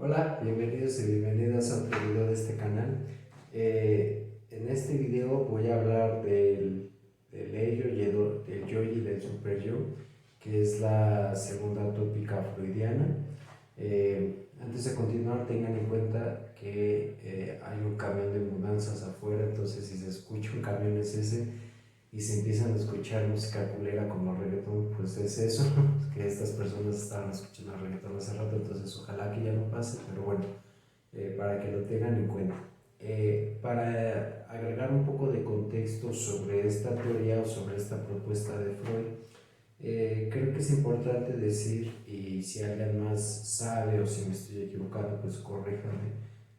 Hola, bienvenidos y bienvenidas a otro video de este canal. En este video voy a hablar del ello, del yo y del super yo, que es la segunda tópica freudiana. Antes de continuar, tengan en cuenta que hay un camión de mudanzas afuera, entonces si se escucha un camión es ese, y se empiezan a escuchar música culera como reggaetón, pues es eso, que estas personas estaban escuchando reggaetón hace rato, entonces ojalá que ya no pase, pero bueno, para que lo tengan en cuenta. Para agregar un poco de contexto sobre esta teoría o sobre esta propuesta de Freud, creo que es importante decir, y si alguien más sabe o si me estoy equivocando, pues corríjame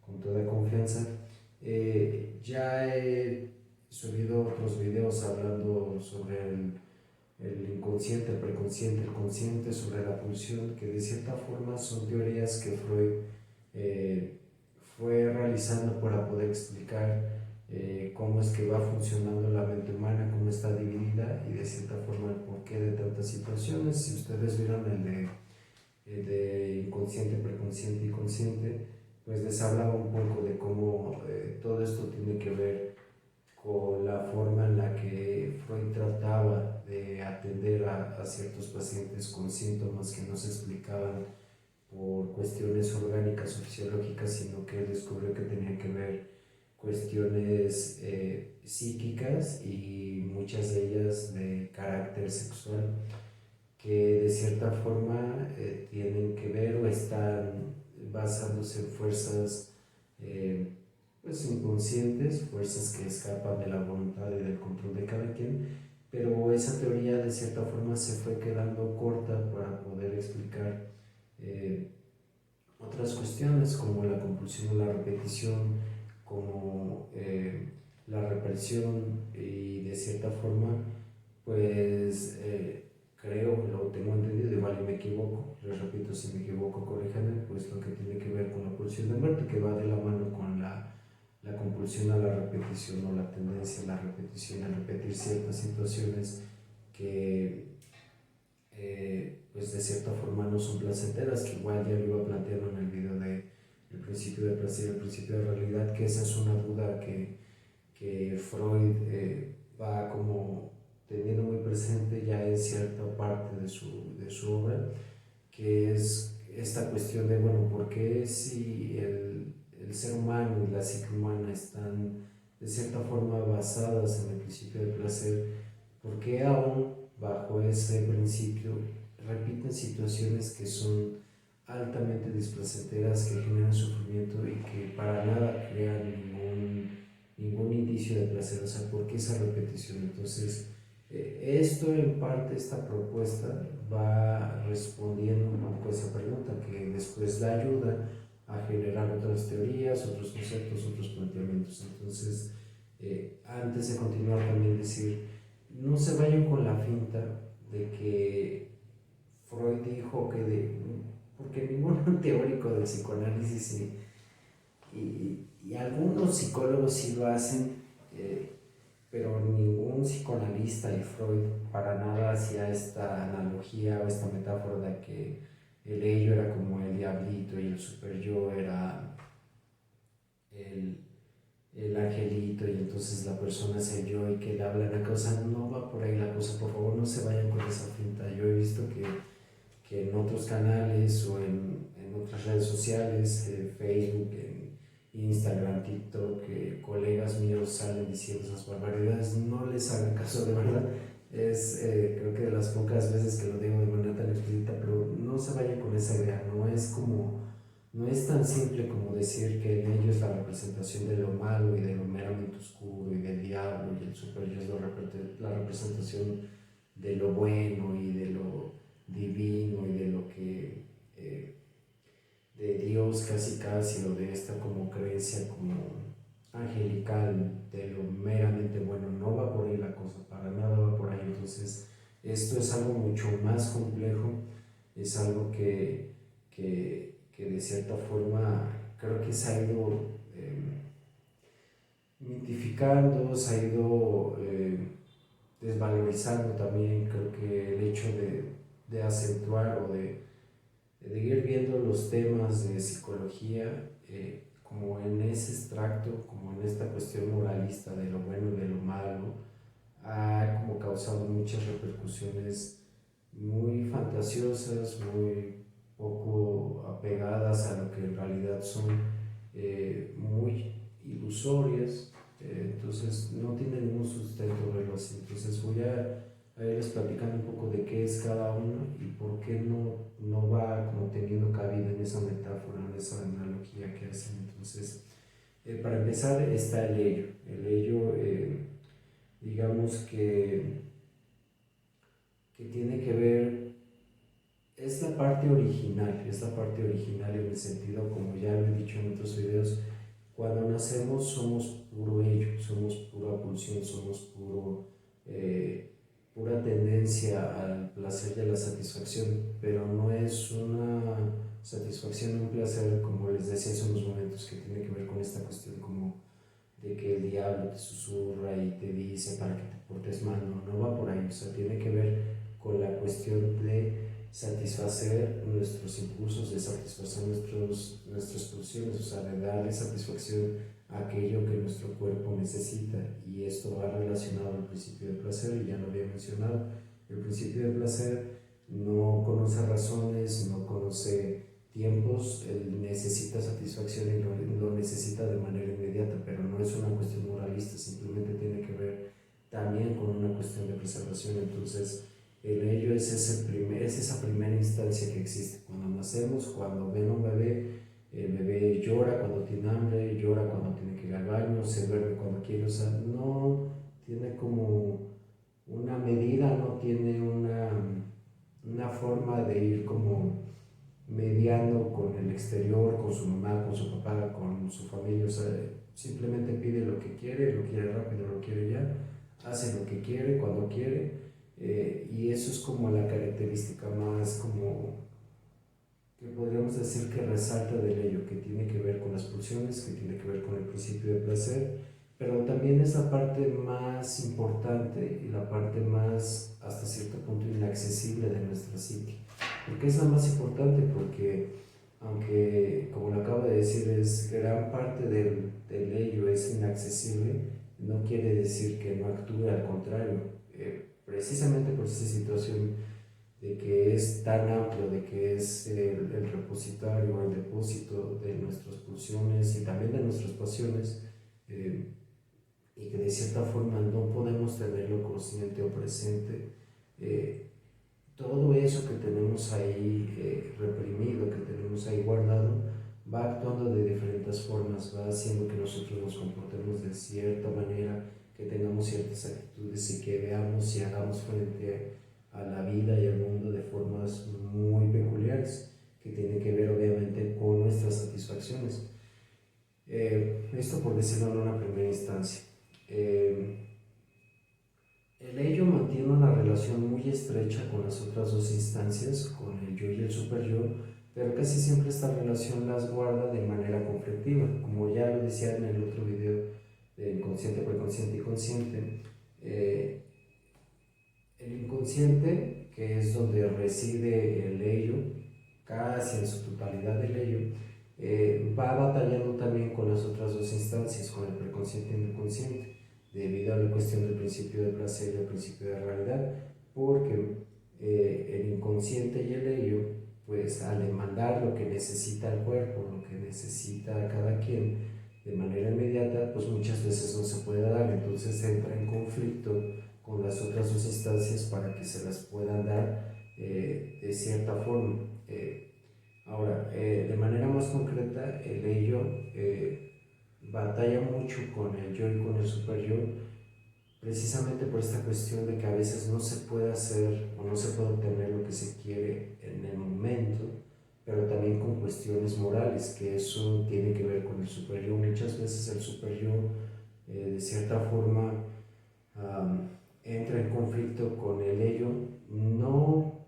con toda confianza. Ya he subido otros videos hablando sobre el inconsciente, el preconsciente, el consciente, sobre la pulsión, que de cierta forma son teorías que Freud eh, fue realizando para poder explicar cómo es que va funcionando la mente humana, cómo está dividida y de cierta forma el porqué de tantas situaciones. Si ustedes vieron el de inconsciente, preconsciente y consciente, pues les hablaba un poco de cómo todo esto tiene que ver con la forma en la que Freud trataba de atender a ciertos pacientes con síntomas que no se explicaban por cuestiones orgánicas o fisiológicas, sino que él descubrió que tenían que ver cuestiones psíquicas y muchas de ellas de carácter sexual, que de cierta forma tienen que ver o están basándose en fuerzas eh, pues inconscientes, fuerzas que escapan de la voluntad y del control de cada quien, pero esa teoría de cierta forma se fue quedando corta para poder explicar eh, otras cuestiones como la compulsión o la repetición, como la represión y de cierta forma pues creo, lo tengo entendido, igual y me equivoco, les repito, si me equivoco corríjanme, pues lo que tiene que ver con la pulsión de muerte, que va de la mano con la compulsión a la repetición o la tendencia a la repetición, a repetir ciertas situaciones que pues de cierta forma no son placenteras, que igual ya lo iba planteando en el video de el principio de placer y el principio de realidad, que esa es una duda que Freud va como teniendo muy presente ya en cierta parte de su obra, que es esta cuestión de, bueno, ¿por qué si el ser humano y la psique humana están de cierta forma basadas en el principio de placer, por qué aún bajo ese principio repiten situaciones que son altamente displacenteras, que generan sufrimiento y que para nada crean ningún indicio de placer? O sea, ¿por qué esa repetición? Entonces, esto en parte, esta propuesta va respondiendo un poco a esa pregunta, que después la ayuda a generar otras teorías, otros conceptos, otros planteamientos. Entonces, antes de continuar, también decir, no se vayan con la finta de que Freud dijo porque ningún teórico del psicoanálisis y algunos psicólogos sí lo hacen, pero ningún psicoanalista y Freud para nada hacía esta analogía o esta metáfora de que el ello era como el diablito y el super yo era el, el angelito y entonces la persona es el yo y que le habla la cosa. No va por ahí la cosa, por favor no se vayan con esa finta. Yo he visto que en otros canales o en otras redes sociales, Facebook, en Instagram, TikTok, colegas míos salen diciendo esas barbaridades. No les hagan caso, de verdad. Es creo que de las pocas veces que lo digo de manera tan explícita, pero no se vayan con esa idea. No es tan simple como decir que en ello es la representación de lo malo y de lo meramente oscuro y del diablo, y el super yo es la representación de lo bueno y de lo divino y de lo que de Dios casi casi, o de esta como creencia como angelical, de lo meramente bueno. No va por ahí la cosa, para nada va por ahí. Entonces esto es algo mucho más complejo, es algo que de cierta forma creo que se ha ido mitificando, se ha ido desvalorizando también. Creo que el hecho de acentuar o de ir viendo viendo los temas de psicología como en ese extracto, como en esta cuestión moralista de lo bueno y de lo malo, ha como causado muchas repercusiones muy fantasiosas, muy poco apegadas a lo que en realidad son, muy ilusorias. Entonces no tiene ningún sustento verlo así. Entonces voy a irles platicando un poco de qué es cada uno y por qué no va como teniendo cabida en esa metáfora, en esa analogía que hacen. Entonces, para empezar está el ello. El ello, digamos que tiene que ver, es la parte original en el sentido, como ya lo he dicho en otros videos, cuando nacemos somos puro ello, somos pura pulsión, somos pura tendencia al placer y a la satisfacción, pero no es una satisfacción, un placer, como les decía hace unos momentos, que tiene que ver con esta cuestión como de que el diablo te susurra y te dice para que te portes mal. No va por ahí, o sea, tiene que ver con la cuestión de satisfacer nuestros impulsos, de satisfacer nuestras pulsiones, o sea, de darle satisfacción a aquello que nuestro cuerpo necesita. Y esto va relacionado al principio de placer, y ya lo había mencionado. El principio de placer no conoce razones, no conoce tiempos, él necesita satisfacción y lo necesita de manera inmediata, pero no es una cuestión moralista, simplemente tiene que ver también con una cuestión de preservación. Entonces, el ello es esa primera instancia que existe. Cuando nacemos, cuando ven a un bebé, el bebé llora cuando tiene hambre, llora cuando tiene que ir al baño, se duerme cuando quiere, o sea, no tiene como una medida, no tiene una forma de ir como mediando con el exterior, con su mamá, con su papá, con su familia. O sea, simplemente pide lo quiere rápido, lo quiere ya, hace lo que quiere, cuando quiere, y eso es como la característica más como que podríamos decir que resalta del ello, que tiene que ver con las pulsiones, que tiene que ver con el principio de placer, pero también es la parte más importante y la parte más, hasta cierto punto, inaccesible de nuestra psique. ¿Por qué es la más importante? Porque, aunque, como lo acabo de decir, es gran parte del ello es inaccesible, no quiere decir que no actúe, al contrario. Precisamente por esa situación de que es tan amplio, de que es el repositorio, el depósito de nuestras pulsiones y también de nuestras pasiones, y que de cierta forma no podemos tenerlo consciente o presente. Todo eso que tenemos ahí reprimido, que tenemos ahí guardado, va actuando de diferentes formas, va haciendo que nosotros nos comportemos de cierta manera, que tengamos ciertas actitudes y que veamos y hagamos frente a la vida y al mundo de formas muy peculiares, que tienen que ver obviamente con nuestras satisfacciones. Esto por decirlo en una primera instancia. El ello mantiene una relación muy estrecha con las otras dos instancias, con el yo y el superyo, pero casi siempre esta relación las guarda de manera conflictiva. Como ya lo decía en el otro video de inconsciente, preconsciente y consciente, el inconsciente, que es donde reside el ello, casi en su totalidad el ello, va batallando también con las otras dos instancias, con el preconsciente y el inconsciente, debido a la cuestión del principio de placer y el principio de realidad, porque el inconsciente y el ello, pues al demandar lo que necesita el cuerpo, lo que necesita cada quien de manera inmediata, pues muchas veces no se puede dar, entonces entra en conflicto con las otras dos instancias para que se las puedan dar de cierta forma. Ahora, de manera más concreta, el ello batalla mucho con el yo y con el superyo, precisamente por esta cuestión de que a veces no se puede hacer o no se puede obtener lo que se quiere en el momento, pero también con cuestiones morales, que eso tiene que ver con el superyo. Muchas veces el superyo, de cierta forma, entra en conflicto con el ello, no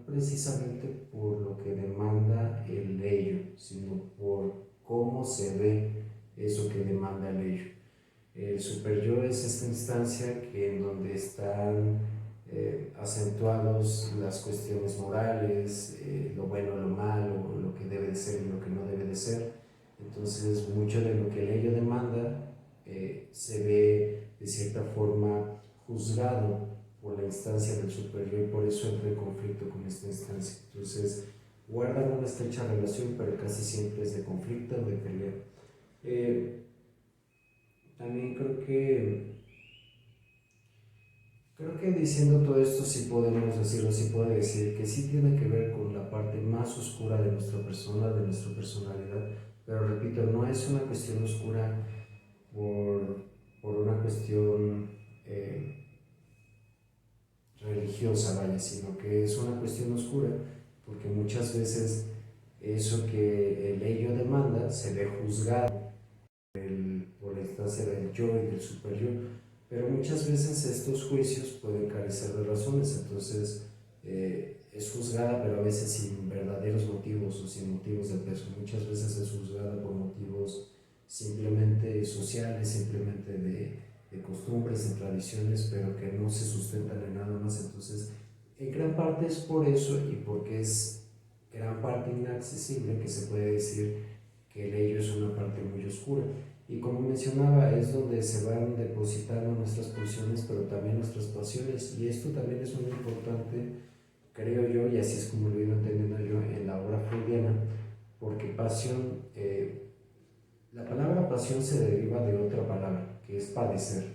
precisamente por lo que demanda el ello, sino por cómo se ve eso que demanda el ello. El superyo es esta instancia en donde están acentuados las cuestiones morales, lo bueno, lo malo, de ser y lo que no debe de ser. Entonces, mucho de lo que el ello demanda se ve de cierta forma juzgado por la instancia del superior y por eso entra en conflicto con esta instancia. Entonces, guardan una estrecha relación, pero casi siempre es de conflicto o de pelea. También creo que diciendo todo esto sí podemos decirlo, sí puedo decir que sí tiene que ver con la parte más oscura de nuestra persona, de nuestra personalidad, pero repito, no es una cuestión oscura por una cuestión religiosa, vaya, sino que es una cuestión oscura, porque muchas veces eso que el ello demanda se ve juzgado por la instancia del yo y del superior, pero muchas veces estos juicios pueden carecer de razones, entonces es juzgada, pero a veces sin verdaderos motivos o sin motivos de peso. Muchas veces es juzgada por motivos simplemente sociales, simplemente de costumbres, de tradiciones, pero que no se sustentan en nada más. Entonces, en gran parte es por eso y porque es gran parte inaccesible que se puede decir que el ello es una parte muy oscura. Y como mencionaba, es donde se van depositando nuestras pulsiones, pero también nuestras pasiones. Y esto también es muy importante, creo yo, y así es como lo he ido entendiendo yo en la obra freudiana, porque pasión, la palabra pasión se deriva de otra palabra, que es padecer.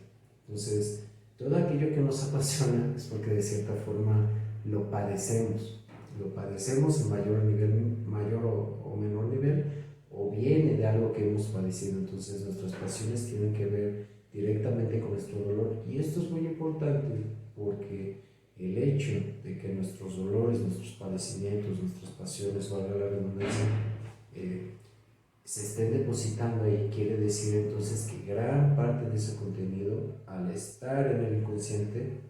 Entonces, todo aquello que nos apasiona es porque de cierta forma lo padecemos. Lo padecemos en mayor nivel, mayor o menor nivel, o viene de algo que hemos padecido. Entonces nuestras pasiones tienen que ver directamente con nuestro dolor, y esto es muy importante porque el hecho de que nuestros dolores, nuestros padecimientos, nuestras pasiones, valga la redundancia, se estén depositando ahí, quiere decir entonces que gran parte de ese contenido, al estar en el inconsciente,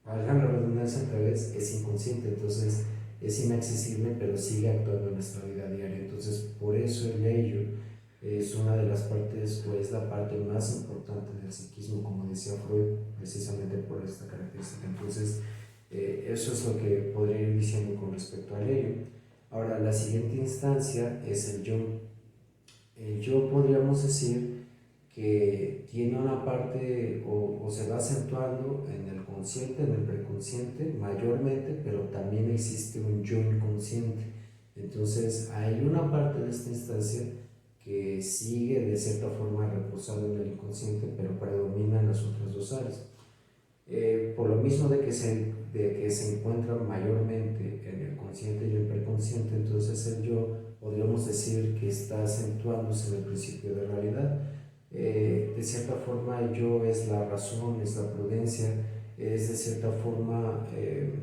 valga la redundancia otra vez, es inconsciente. Entonces es inaccesible, pero sigue actuando en nuestra vida diaria. Entonces, por eso el ello es una de las partes, o es la parte más importante del psiquismo, como decía Freud, precisamente por esta característica. Entonces, eso es lo que podría ir diciendo con respecto al ello. Ahora, la siguiente instancia es el yo. El yo podríamos decir que tiene una parte o se va acentuando en el consciente, en el preconsciente mayormente, pero también existe un yo inconsciente. Entonces hay una parte de esta instancia que sigue de cierta forma reposando en el inconsciente, pero predomina en las otras dos áreas. Por lo mismo de que se encuentra mayormente en el consciente y el preconsciente, entonces el yo podríamos decir que está acentuándose en el principio de realidad. De cierta forma el yo es la razón, es la prudencia, es de cierta forma el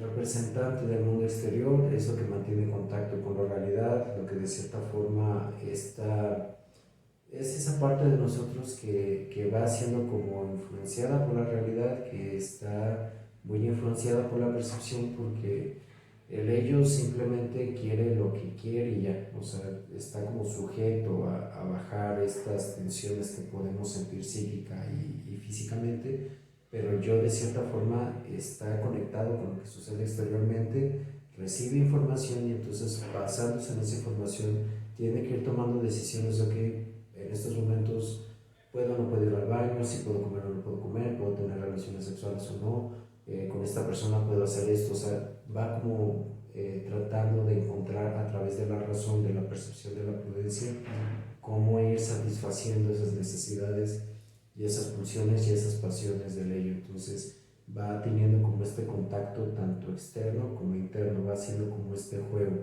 representante del mundo exterior, es lo que mantiene contacto con la realidad, lo que de cierta forma está, es esa parte de nosotros que va siendo como influenciada por la realidad, que está muy influenciada por la percepción, porque el ello simplemente quiere lo que quiere y ya, o sea, está como sujeto a bajar estas tensiones que podemos sentir psíquica y físicamente, pero el yo de cierta forma está conectado con lo que sucede exteriormente, recibe información y entonces basándose en esa información tiene que ir tomando decisiones de que en estos momentos puedo o no puedo ir al baño, si puedo comer o no puedo comer, puedo tener relaciones sexuales o no, con esta persona puedo hacer esto. O sea, va como tratando de encontrar a través de la razón, de la percepción, de la prudencia, cómo ir satisfaciendo esas necesidades y esas pulsiones y esas pasiones del ello. Entonces va teniendo como este contacto tanto externo como interno, va haciendo como este juego.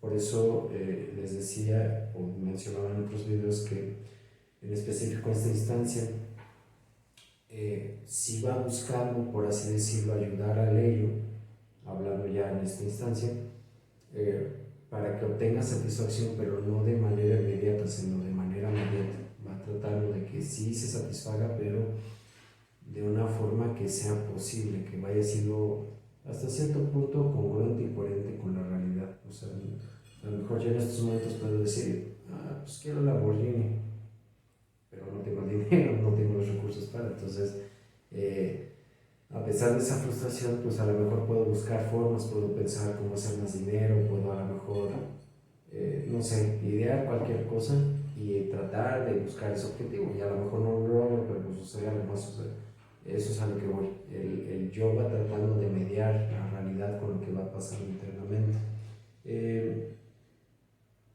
Por eso les decía o mencionaba en otros videos que en específico esta instancia si va buscando, por así decirlo, ayudar al ello, hablando ya en esta instancia, para que obtenga satisfacción, pero no de manera inmediata, sino de manera mediata. Va tratando de que sí se satisfaga, pero de una forma que sea posible, que vaya siendo hasta cierto punto congruente y coherente con la realidad. O sea, a lo mejor ya en estos momentos puedo decir, pues quiero la Lamborghini, pero no tengo el dinero, no tengo los recursos para. Entonces, a pesar de esa frustración, pues a lo mejor puedo buscar formas, puedo pensar cómo hacer más dinero, puedo a lo mejor, no sé, idear cualquier cosa y tratar de buscar ese objetivo. Y a lo mejor no lo logro, pero pues sucede algo más, eso es a lo que voy. El yo va tratando de mediar la realidad con lo que va pasando internamente.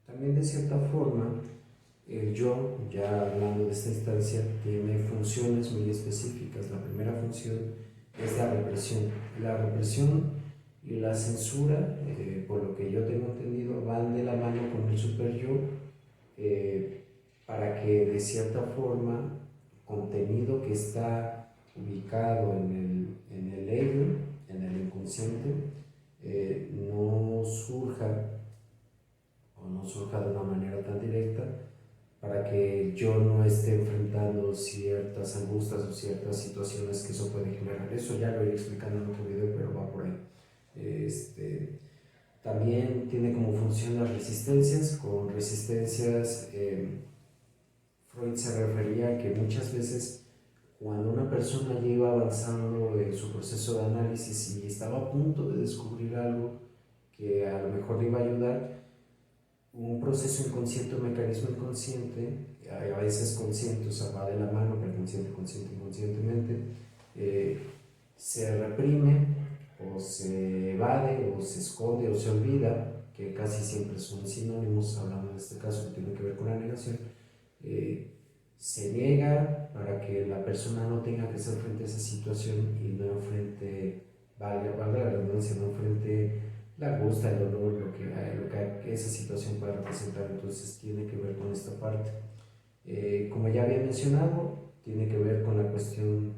También de cierta forma, el yo, ya hablando de esta instancia, tiene funciones muy específicas. La primera función es la represión. La represión y la censura, por lo que yo tengo entendido, van de la mano con el super yo, para que de cierta forma contenido que está ubicado en el ello, en el inconsciente, no surja o no surja de una manera tan directa, para que yo no esté enfrentando ciertas angustias o ciertas situaciones que eso puede generar. Eso ya lo iré explicando en otro video, pero va por ahí. También tiene como función las resistencias. Con resistencias, Freud se refería a que muchas veces cuando una persona ya iba avanzando en su proceso de análisis y estaba a punto de descubrir algo que a lo mejor le iba a ayudar, un proceso inconsciente, un mecanismo inconsciente, a veces consciente, o sea, va de la mano, pero consciente, consciente, inconscientemente, se reprime o se evade o se esconde o se olvida, que casi siempre son sinónimos, hablando en este caso que tiene que ver con la negación. Se niega para que la persona no tenga que hacer frente a esa situación y no enfrente, valga la redundancia, no enfrente la angustia, el dolor, lo que esa situación pueda representar. Entonces tiene que ver con esta parte. Como ya había mencionado, tiene que ver con la cuestión,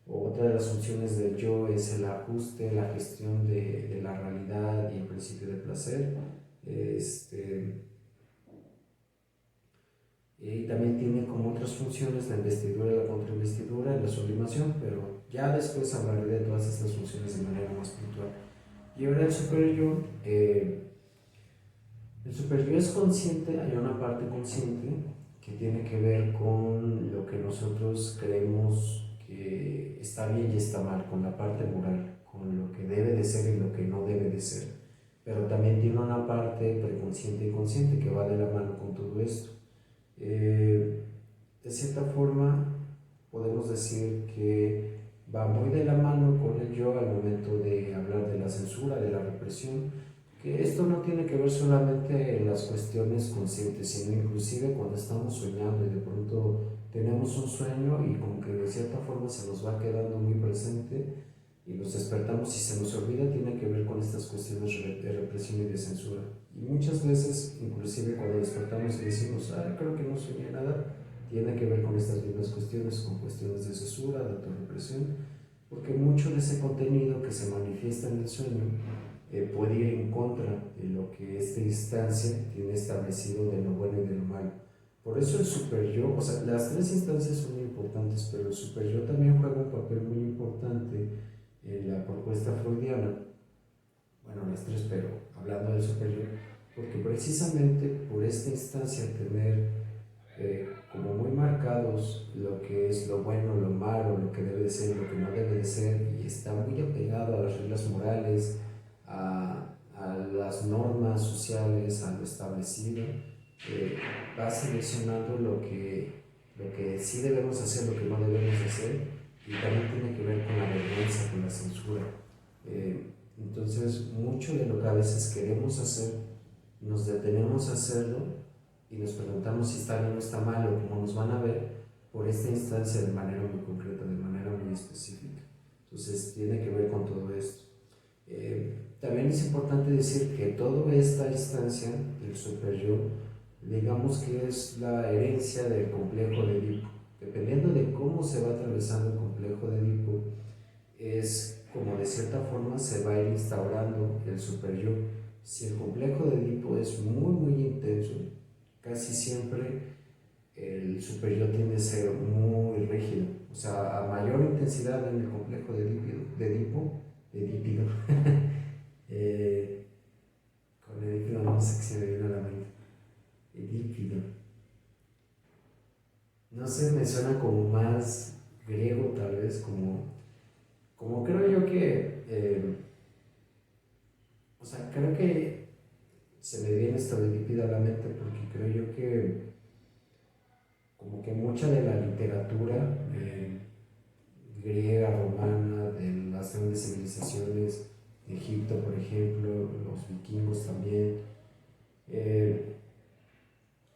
o otra de las funciones del yo es el ajuste, la gestión de la realidad y el principio de placer. Y también tiene como otras funciones la investidura, la contrainvestidura y la sublimación, pero ya después hablaré de todas estas funciones de manera más puntual. Y ahora el superyo. El superyo es consciente, hay una parte consciente que tiene que ver con lo que nosotros creemos que está bien y está mal, con la parte moral, con lo que debe de ser y lo que no debe de ser. Pero también tiene una parte preconsciente y consciente que va de la mano con todo esto. De cierta forma, podemos decir que va muy de la mano con el yo al momento de hablar de la censura, de la represión, que esto no tiene que ver solamente en las cuestiones conscientes, sino inclusive cuando estamos soñando y de pronto tenemos un sueño y como que de cierta forma se nos va quedando muy presente y nos despertamos y se nos olvida, tiene que ver con estas cuestiones de represión y de censura. Y muchas veces, inclusive cuando despertamos y decimos, creo que no soñé nada, tiene que ver con estas mismas cuestiones, con cuestiones de censura, de autorrepresión, porque mucho de ese contenido que se manifiesta en el sueño puede ir en contra de lo que esta instancia tiene establecido de lo bueno y de lo malo. Por eso el superyo, o sea, las tres instancias son muy importantes, pero el superyo también juega un papel muy importante en la propuesta freudiana. Bueno, las tres, pero hablando del superyo, porque precisamente por esta instancia tener como muy marcados lo que es lo bueno, lo malo, lo que debe de ser, lo que no debe de ser, y está muy apegado a las reglas morales, a las normas sociales, a lo establecido, va seleccionando lo que sí debemos hacer, lo que no debemos hacer, y también tiene que ver con la vergüenza, con la censura. Entonces, mucho de lo que a veces queremos hacer, nos detenemos a hacerlo y nos preguntamos si está bien o está mal o cómo nos van a ver por esta instancia de manera muy concreta, de manera muy específica. Entonces tiene que ver con todo esto. También es importante decir que toda esta instancia del superyo, digamos que es la herencia del complejo de Edipo. Dependiendo de cómo se va atravesando el complejo de Edipo, es como de cierta forma se va a ir instaurando el superyo. Si el complejo de Edipo es muy muy intenso, casi siempre el superyo tiende a ser muy rígido. O sea, a mayor intensidad en el complejo de Edipo, con Edipo no sé si me viene a la mente. Edípido. No sé, me suena como más griego tal vez, como creo yo que, o sea, creo que se me viene Estudiantipida a la mente porque creo yo que como que mucha de la literatura griega, romana, de las grandes civilizaciones, de Egipto por ejemplo, los vikingos también, eh,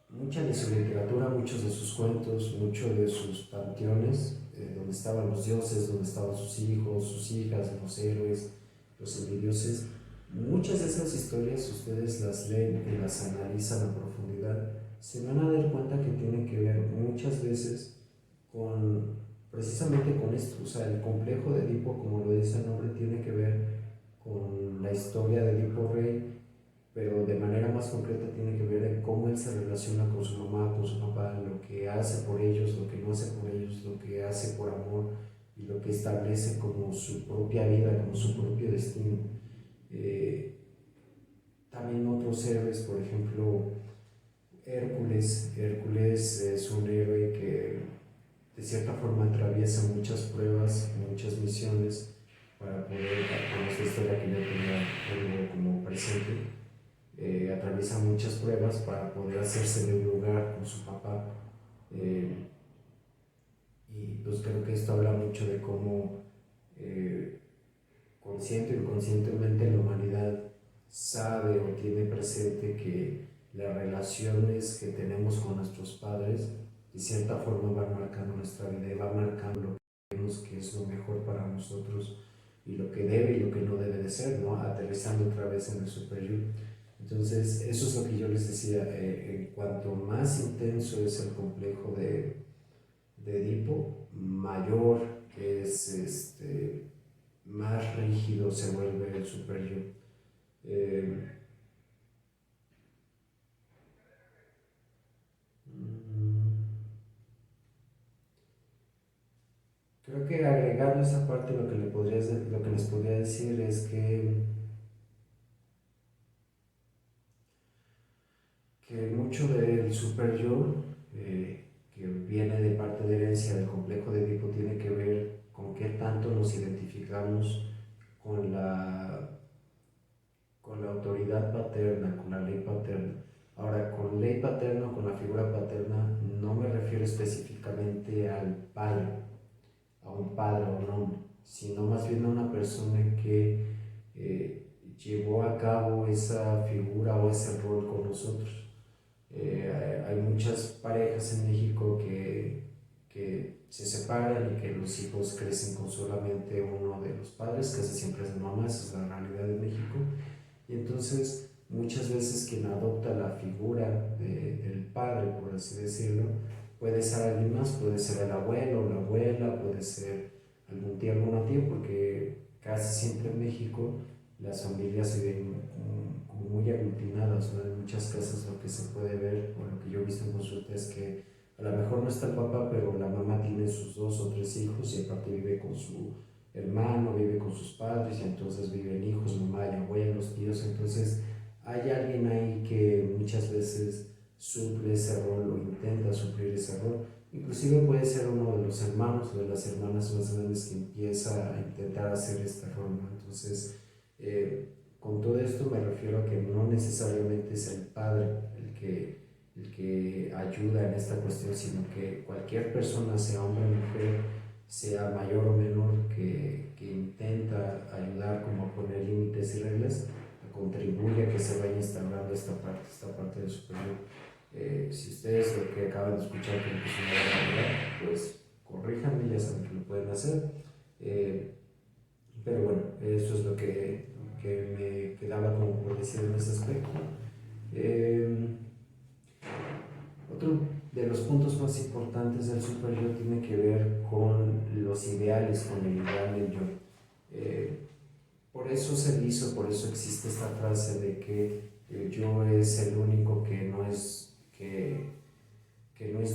mucha de su literatura, muchos de sus cuentos, muchos de sus panteones, donde estaban los dioses, donde estaban sus hijos, sus hijas, los héroes, los semidioses, muchas de esas historias ustedes las leen y las analizan a profundidad, se van a dar cuenta que tienen que ver muchas veces con, precisamente con esto, o sea, el complejo de Edipo, como lo dice el nombre, tiene que ver con la historia de Edipo Rey, pero de manera más concreta tiene que ver en cómo él se relaciona con su mamá, con su papá, lo que hace por ellos, lo que no hace por ellos, lo que hace por amor y lo que establece como su propia vida, como su propio destino. Eh, También otros héroes, por ejemplo, Hércules. Hércules es un héroe que de cierta forma atraviesa muchas pruebas, muchas misiones para poder, con esta historia que yo tengo como presente, atraviesa muchas pruebas para poder hacerse de un lugar con su papá. Eh, y pues creo que esto habla mucho de cómo consciente o inconscientemente la humanidad sabe o tiene presente que las relaciones que tenemos con nuestros padres de cierta forma van marcando nuestra vida y van marcando lo que vemos que es lo mejor para nosotros y lo que debe y lo que no debe de ser, ¿no? Aterrizando otra vez en el superior. Entonces, eso es lo que yo les decía, en cuanto más intenso es el complejo de Edipo, mayor es más rígido se vuelve el super yo. Eh, Creo que agregando esa parte lo que les podría decir es que mucho del super yo, que viene de parte de herencia del complejo de Edipo, tiene que ver con qué tanto nos identificamos con con la autoridad paterna, con la ley paterna. Ahora, con ley paterna o con la figura paterna no me refiero específicamente al padre, a un padre o un hombre, sino más bien a una persona que llevó a cabo esa figura o ese rol con nosotros. Hay muchas parejas en México que se separan y que los hijos crecen con solamente uno de los padres, casi siempre es mamá, esa es la realidad de México. Y entonces muchas veces quien adopta la figura del padre, por así decirlo, puede ser alguien más, puede ser el abuelo o la abuela, puede ser algún tío, alguna tía, porque casi siempre en México las familias viven como muy aglutinadas, ¿no? En muchas casas lo que se puede ver, o lo que yo he visto en consulta, es que a lo mejor no está el papá, pero la mamá tiene sus dos o tres hijos y aparte vive con su hermano, vive con sus padres y entonces viven hijos, mamá y abuelos, tíos, entonces hay alguien ahí que muchas veces suple ese rol o intenta suplir ese rol. Inclusive puede ser uno de los hermanos o de las hermanas más grandes que empieza a intentar hacer este rol, ¿no? Entonces, con todo esto me refiero a que no necesariamente es el padre el que ayuda en esta cuestión, sino que cualquier persona, sea hombre o mujer, sea mayor o menor, que intenta ayudar como a poner límites y reglas, contribuye a que se vaya instaurando esta parte del superior. Si ustedes lo que acaban de escuchar creen que es una barbaridad, pues corríjanme, ya saben que lo pueden hacer. Eh, pero bueno, eso es lo que me quedaba como por decir en ese aspecto. Eh, Otro de los puntos más importantes del super yo tiene que ver con los ideales, con el ideal del yo. Por eso se hizo, por eso existe esta frase de que el yo es el único que no es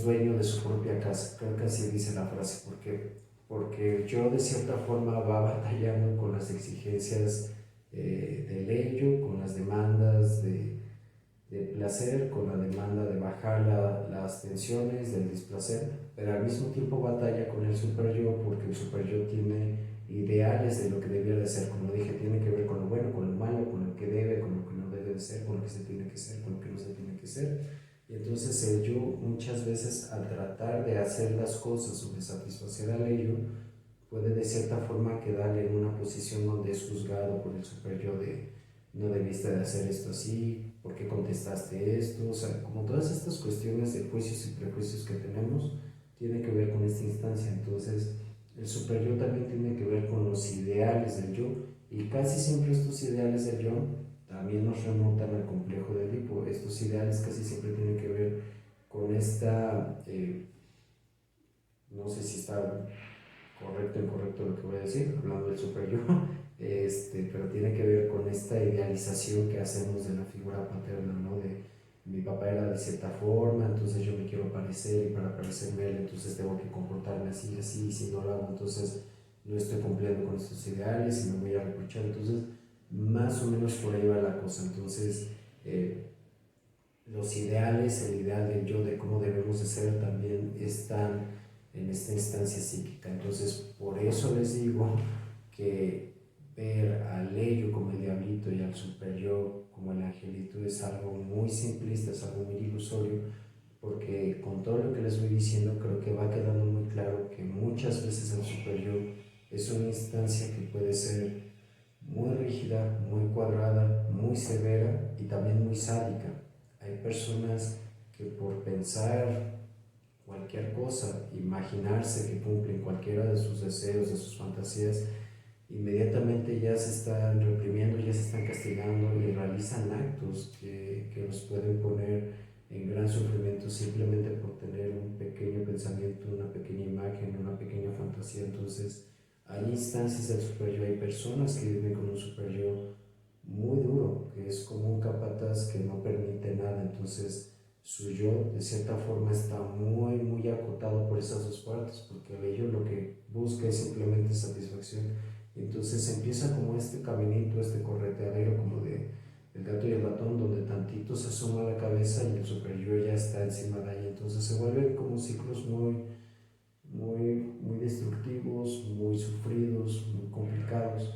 dueño de su propia casa. Creo que así dice la frase, porque el yo de cierta forma va batallando con las exigencias del ello, con las demandas de placer, con la demanda de bajar las tensiones, del displacer, pero al mismo tiempo batalla con el super yo, porque el super yo tiene ideales de lo que debiera de ser, como dije, tiene que ver con lo bueno, con lo malo, con lo que debe, con lo que no debe de puede ser, con lo que se tiene que ser, con lo que no se tiene que ser. Y entonces el yo muchas veces al tratar de hacer las cosas o de satisfacer al ello, puede de cierta forma quedar en una posición donde es juzgado por el super yo de no debiste de hacer esto así, ¿por qué contestaste esto? O sea, como todas estas cuestiones de juicios y prejuicios que tenemos, tiene que ver con esta instancia. Entonces, el super yo también tiene que ver con los ideales del yo, y casi siempre estos ideales del yo también nos remontan al complejo de Edipo. Estos ideales casi siempre tienen que ver con esta, no sé si está correcto o incorrecto lo que voy a decir, hablando del super yo, pero tiene que ver con esta idealización que hacemos de la figura paterna, ¿no? De mi papá era de cierta forma, entonces yo me quiero parecer, y para parecerme a él entonces tengo que comportarme así y así, y si no lo hago entonces no estoy cumpliendo con estos ideales y me voy a reprochar. Entonces más o menos por ahí va la cosa. Entonces los ideales, el ideal del yo, de cómo debemos de ser, también están en esta instancia psíquica. Entonces, por eso les digo que ver al ello como el diablito y al super yo como el angelito es algo muy simplista, es algo muy ilusorio, porque con todo lo que les voy diciendo creo que va quedando muy claro que muchas veces el super yo es una instancia que puede ser muy rígida, muy cuadrada, muy severa y también muy sádica. Hay personas que por pensar cualquier cosa, imaginarse que cumplen cualquiera de sus deseos, de sus fantasías, inmediatamente ya se están reprimiendo, ya se están castigando y realizan actos que los pueden poner en gran sufrimiento simplemente por tener un pequeño pensamiento, una pequeña imagen, una pequeña fantasía. Entonces, hay instancias del super yo, hay personas que viven con un super yo muy duro, que es como un capataz que no permite nada. Entonces, su yo de cierta forma está muy acotado por esas dos partes, porque ello lo que busca es simplemente satisfacción. Entonces empieza como este caminito, este correteadero como de el gato y el ratón, donde tantito se asoma la cabeza y el super yo ya está encima de ahí. Entonces se vuelven como ciclos muy destructivos, muy sufridos, muy complicados.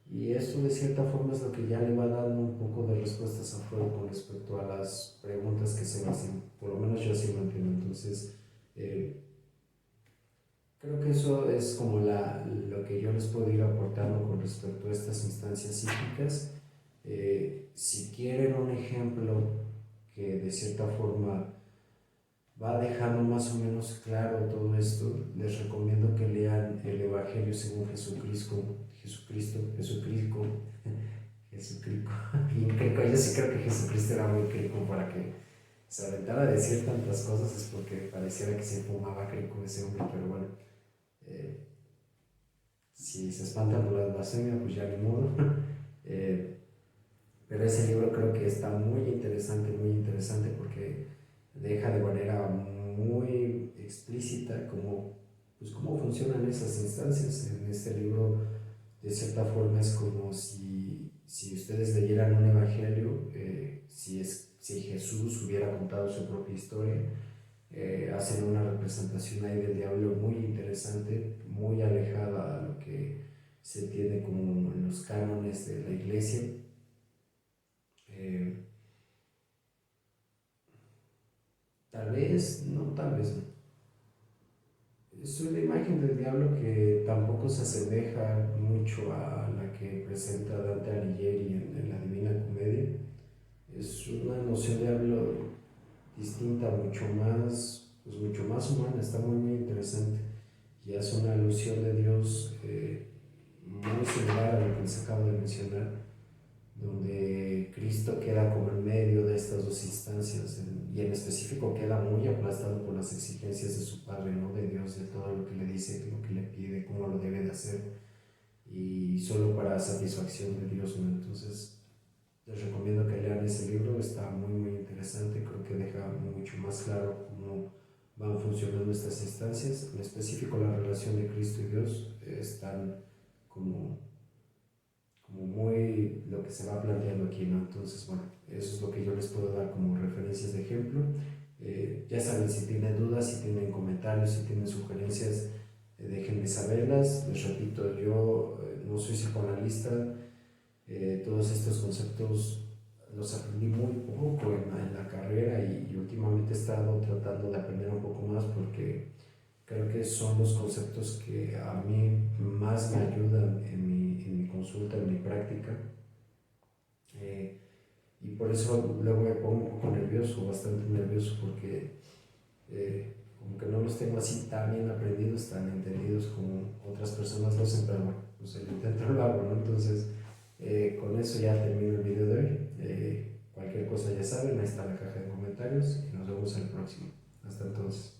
Y esto de cierta forma es lo que ya le va dando un poco de respuestas a Freud con respecto a las preguntas que se hacen. Por lo menos yo así lo entiendo. Entonces, creo que eso es como lo que yo les puedo ir aportando con respecto a estas instancias psíquicas. Si quieren un ejemplo que de cierta forma va dejando más o menos claro todo esto, les recomiendo que lean el Evangelio según Jesucristo, Jesucristo. Yo sí creo que Jesucristo era muy crico para que se aventara a decir tantas cosas, es porque pareciera que se fumaba crico ese hombre, pero bueno, si se espantan por la blasfemia, pues ya ni modo. Pero ese libro creo que está muy interesante porque deja de manera muy explícita cómo funcionan esas instancias. En este libro, de cierta forma, es como si ustedes leyeran un evangelio, si Jesús hubiera contado su propia historia. Hacen una representación ahí del diablo muy interesante, muy alejada a lo que se tiene como en los cánones de la iglesia. Eh, Tal vez, no, tal vez no. Es una imagen del diablo que tampoco se asemeja mucho a la que presenta Dante Alighieri en la Divina Comedia. Es una noción de diablo distinta, mucho más humana, está muy interesante y hace una alusión de Dios muy similar a lo que les acabo de mencionar, donde Cristo queda como en medio de estas dos instancias y en específico queda muy aplastado por las exigencias de su Padre, ¿no? De Dios, de todo lo que le dice, lo que le pide, cómo lo debe de hacer, y solo para satisfacción de Dios, ¿no? Entonces les recomiendo que lean ese libro, está muy interesante, creo que deja mucho más claro cómo van funcionando estas instancias, en específico la relación de Cristo y Dios, están como muy lo que se va planteando aquí, ¿no? Entonces, bueno, eso es lo que yo les puedo dar como referencias de ejemplo. Ya saben, si tienen dudas, si tienen comentarios, si tienen sugerencias, déjenme saberlas. Les repito, yo no soy psicoanalista, todos estos conceptos los aprendí muy poco en la carrera y últimamente he estado tratando de aprender un poco más porque creo que son los conceptos que a mí más me ayudan en mi consulta, en mi práctica. Eh, y por eso luego me pongo un poco nervioso, bastante nervioso, porque como que no los tengo así tan bien aprendidos, tan entendidos como otras personas lo hacen, pero bueno, pues el intento lo hago, ¿no? Entonces, con eso ya termino el video de hoy. Cualquier cosa ya saben, ahí está la caja de comentarios y nos vemos en el próximo. Hasta entonces.